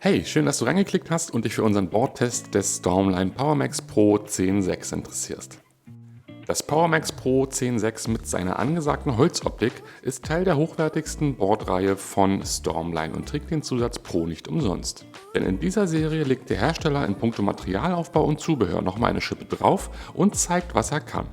Hey, schön, dass du reingeklickt hast und dich für unseren Bordtest des Stormline PowerMax Pro 10.6 interessierst. Das PowerMax Pro 10.6 mit seiner angesagten Holzoptik ist Teil der hochwertigsten Bordreihe von Stormline und trägt den Zusatz Pro nicht umsonst. Denn in dieser Serie legt der Hersteller in puncto Materialaufbau und Zubehör nochmal eine Schippe drauf und zeigt, was er kann.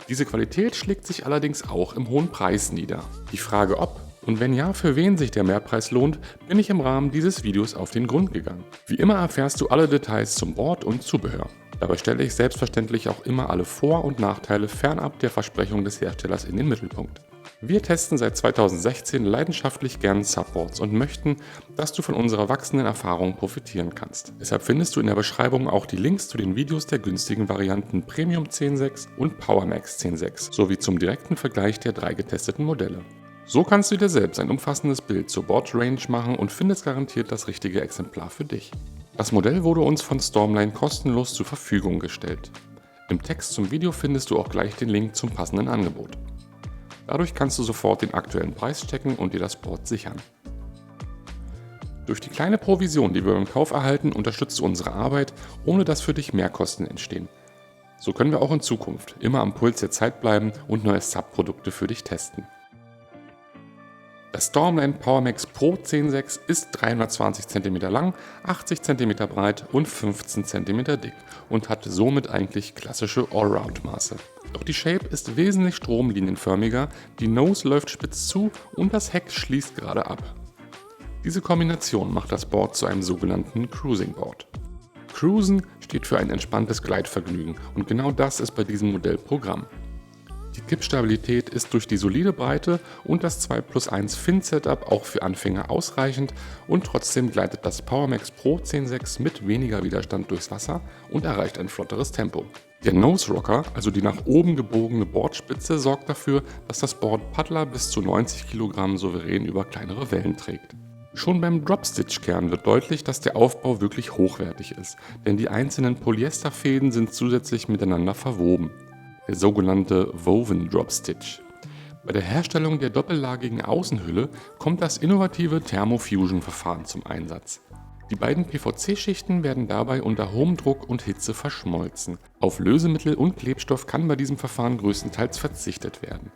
Diese Qualität schlägt sich allerdings auch im hohen Preis nieder. Die Frage ob und wenn ja, für wen sich der Mehrpreis lohnt, bin ich im Rahmen dieses Videos auf den Grund gegangen. Wie immer erfährst du alle Details zum Board und Zubehör. Dabei stelle ich selbstverständlich auch immer alle Vor- und Nachteile fernab der Versprechung des Herstellers in den Mittelpunkt. Wir testen seit 2016 leidenschaftlich gern Subboards und möchten, dass du von unserer wachsenden Erfahrung profitieren kannst. Deshalb findest du in der Beschreibung auch die Links zu den Videos der günstigen Varianten Premium 10.6 und PowerMax 10.6 sowie zum direkten Vergleich der 3 getesteten Modelle. So kannst du dir selbst ein umfassendes Bild zur Boardrange machen und findest garantiert das richtige Exemplar für dich. Das Modell wurde uns von Stormline kostenlos zur Verfügung gestellt. Im Text zum Video findest du auch gleich den Link zum passenden Angebot. Dadurch kannst du sofort den aktuellen Preis checken und dir das Board sichern. Durch die kleine Provision, die wir beim Kauf erhalten, unterstützt du unsere Arbeit, ohne dass für dich Mehrkosten entstehen. So können wir auch in Zukunft immer am Puls der Zeit bleiben und neue Sub-Produkte für dich testen. Das Stormline PowerMax Pro 10.6 ist 320 cm lang, 80 cm breit und 15 cm dick und hat somit eigentlich klassische Allround-Maße. Doch die Shape ist wesentlich stromlinienförmiger, die Nose läuft spitz zu und das Heck schließt gerade ab. Diese Kombination macht das Board zu einem sogenannten Cruising Board. Cruisen steht für ein entspanntes Gleitvergnügen und genau das ist bei diesem Modell Programm. Die Kippstabilität ist durch die solide Breite und das 2+1 Fin-Setup auch für Anfänger ausreichend und trotzdem gleitet das PowerMax Pro 10.6 mit weniger Widerstand durchs Wasser und erreicht ein flotteres Tempo. Der Nose Rocker, also die nach oben gebogene Bordspitze, sorgt dafür, dass das Board Paddler bis zu 90 kg souverän über kleinere Wellen trägt. Schon beim Dropstitch-Kern wird deutlich, dass der Aufbau wirklich hochwertig ist, denn die einzelnen Polyesterfäden sind zusätzlich miteinander verwoben. Der sogenannte Woven Drop Stitch. Bei der Herstellung der doppellagigen Außenhülle kommt das innovative Thermofusion-Verfahren zum Einsatz. Die beiden PVC-Schichten werden dabei unter hohem Druck und Hitze verschmolzen. Auf Lösemittel und Klebstoff kann bei diesem Verfahren größtenteils verzichtet werden.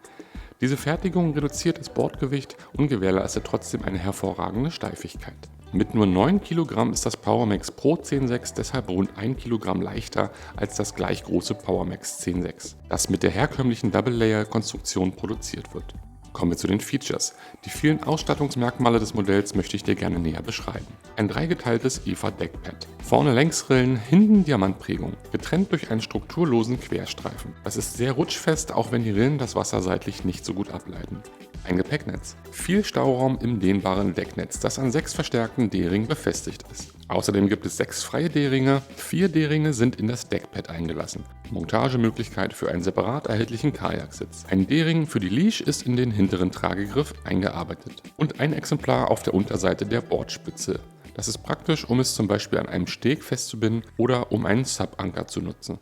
Diese Fertigung reduziert das Bordgewicht und gewährleistet trotzdem eine hervorragende Steifigkeit. Mit nur 9 kg ist das PowerMax Pro 10.6 deshalb rund 1 Kilogramm leichter als das gleich große PowerMax 10.6, das mit der herkömmlichen Double-Layer-Konstruktion produziert wird. Kommen wir zu den Features. Die vielen Ausstattungsmerkmale des Modells möchte ich dir gerne näher beschreiben. Ein dreigeteiltes EVA-Deckpad. Vorne Längsrillen, hinten Diamantprägung, getrennt durch einen strukturlosen Querstreifen. Das ist sehr rutschfest, auch wenn die Rillen das Wasser seitlich nicht so gut ableiten. Ein Gepäcknetz. Viel Stauraum im dehnbaren Decknetz, das an 6 verstärkten D-Ringen befestigt ist. Außerdem gibt es 6 freie D-Ringe, 4 D-Ringe sind in das Deckpad eingelassen. Montagemöglichkeit für einen separat erhältlichen Kajaksitz. Ein D-Ring für die Leash ist in den hinteren Tragegriff eingearbeitet. Und ein Exemplar auf der Unterseite der Bordspitze. Das ist praktisch, um es zum Beispiel an einem Steg festzubinden oder um einen Sub-Anker zu nutzen.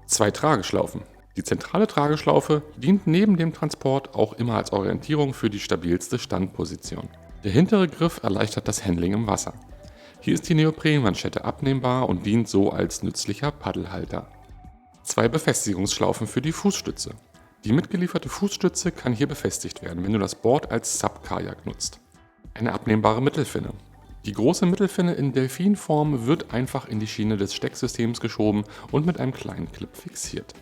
2 Trageschlaufen. Die zentrale Trageschlaufe dient neben dem Transport auch immer als Orientierung für die stabilste Standposition. Der hintere Griff erleichtert das Handling im Wasser. Hier ist die Neoprenmanschette abnehmbar und dient so als nützlicher Paddelhalter. 2 Befestigungsschlaufen für die Fußstütze. Die mitgelieferte Fußstütze kann hier befestigt werden, wenn du das Board als Sub-Kajak nutzt. Eine abnehmbare Mittelfinne. Die große Mittelfinne in Delfinform wird einfach in die Schiene des Stecksystems geschoben und mit einem kleinen Clip fixiert.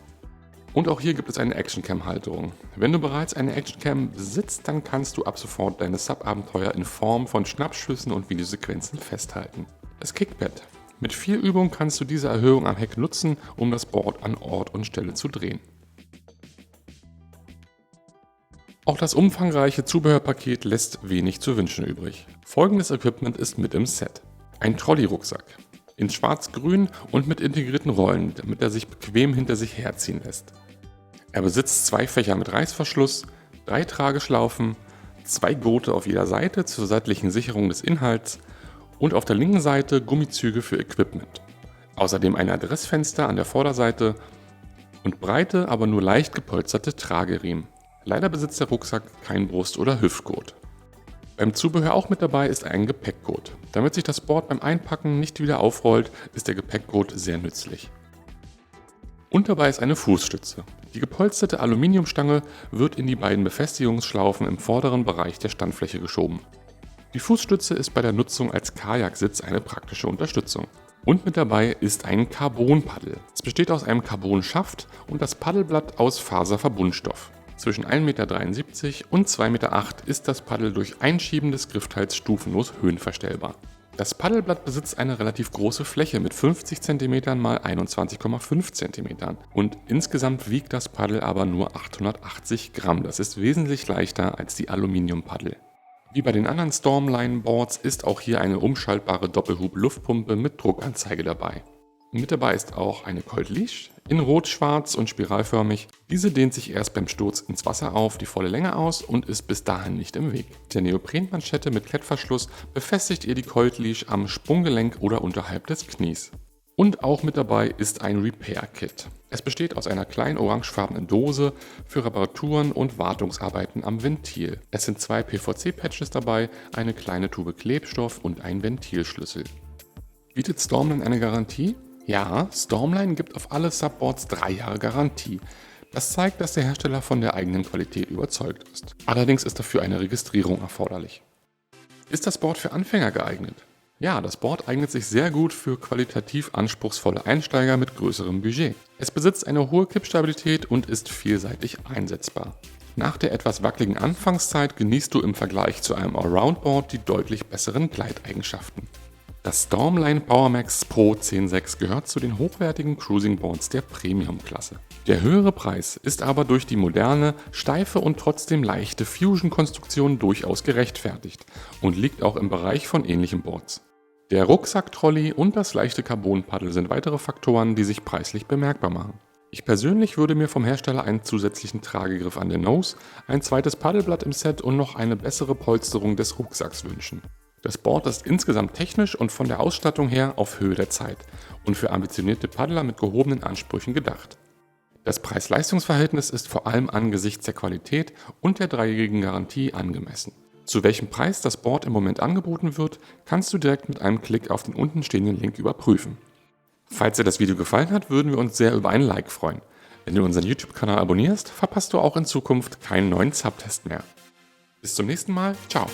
Und auch hier gibt es eine Actioncam-Halterung. Wenn du bereits eine Actioncam besitzt, dann kannst du ab sofort deine Sub-Abenteuer in Form von Schnappschüssen und Videosequenzen festhalten. Das Kickpad. Mit viel Übung kannst du diese Erhöhung am Heck nutzen, um das Board an Ort und Stelle zu drehen. Auch das umfangreiche Zubehörpaket lässt wenig zu wünschen übrig. Folgendes Equipment ist mit im Set. Ein Trolley-Rucksack. In schwarz-grün und mit integrierten Rollen, damit er sich bequem hinter sich herziehen lässt. Er besitzt 2 Fächer mit Reißverschluss, 3 Trageschlaufen, 2 Gurte auf jeder Seite zur seitlichen Sicherung des Inhalts und auf der linken Seite Gummizüge für Equipment. Außerdem ein Adressfenster an der Vorderseite und breite, aber nur leicht gepolsterte Trageriemen. Leider besitzt der Rucksack kein Brust- oder Hüftgurt. Beim Zubehör auch mit dabei ist ein Gepäckgurt. Damit sich das Board beim Einpacken nicht wieder aufrollt, ist der Gepäckgurt sehr nützlich. Und dabei ist eine Fußstütze. Die gepolsterte Aluminiumstange wird in die beiden Befestigungsschlaufen im vorderen Bereich der Standfläche geschoben. Die Fußstütze ist bei der Nutzung als Kajaksitz eine praktische Unterstützung. Und mit dabei ist ein Carbon-Paddel. Es besteht aus einem Carbon-Schaft und das Paddelblatt aus Faserverbundstoff. Zwischen 1,73 Meter und 2,8 Meter ist das Paddel durch Einschieben des Griffteils stufenlos höhenverstellbar. Das Paddelblatt besitzt eine relativ große Fläche mit 50 cm x 21,5 cm und insgesamt wiegt das Paddel aber nur 880 Gramm. Das ist wesentlich leichter als die Aluminium-Paddel. Wie bei den anderen Stormline-Boards ist auch hier eine umschaltbare Doppelhub-Luftpumpe mit Druckanzeige dabei. Mit dabei ist auch eine Cold Leash in rot, schwarz und spiralförmig. Diese dehnt sich erst beim Sturz ins Wasser auf die volle Länge aus und ist bis dahin nicht im Weg. Der Neoprenmanschette mit Klettverschluss befestigt ihr die Cold Leash am Sprunggelenk oder unterhalb des Knies. Und auch mit dabei ist ein Repair-Kit. Es besteht aus einer kleinen orangefarbenen Dose für Reparaturen und Wartungsarbeiten am Ventil. Es sind 2 PVC-Patches dabei, eine kleine Tube Klebstoff und ein Ventilschlüssel. Bietet Stormline eine Garantie? Ja, Stormline gibt auf alle Subboards 3 Jahre Garantie. Das zeigt, dass der Hersteller von der eigenen Qualität überzeugt ist. Allerdings ist dafür eine Registrierung erforderlich. Ist das Board für Anfänger geeignet? Ja, das Board eignet sich sehr gut für qualitativ anspruchsvolle Einsteiger mit größerem Budget. Es besitzt eine hohe Kippstabilität und ist vielseitig einsetzbar. Nach der etwas wackeligen Anfangszeit genießt du im Vergleich zu einem Allround-Board die deutlich besseren Gleiteigenschaften. Das Stormline PowerMax Pro 10.6 gehört zu den hochwertigen Cruising-Boards der Premium-Klasse. Der höhere Preis ist aber durch die moderne, steife und trotzdem leichte Fusion-Konstruktion durchaus gerechtfertigt und liegt auch im Bereich von ähnlichen Boards. Der Rucksack-Trolley und das leichte Carbon-Paddel sind weitere Faktoren, die sich preislich bemerkbar machen. Ich persönlich würde mir vom Hersteller einen zusätzlichen Tragegriff an der Nose, ein zweites Paddelblatt im Set und noch eine bessere Polsterung des Rucksacks wünschen. Das Board ist insgesamt technisch und von der Ausstattung her auf Höhe der Zeit und für ambitionierte Paddler mit gehobenen Ansprüchen gedacht. Das Preis-Leistungs-Verhältnis ist vor allem angesichts der Qualität und der 3-jährigen Garantie angemessen. Zu welchem Preis das Board im Moment angeboten wird, kannst du direkt mit einem Klick auf den unten stehenden Link überprüfen. Falls dir das Video gefallen hat, würden wir uns sehr über ein Like freuen. Wenn du unseren YouTube-Kanal abonnierst, verpasst du auch in Zukunft keinen neuen Subtest mehr. Bis zum nächsten Mal, ciao!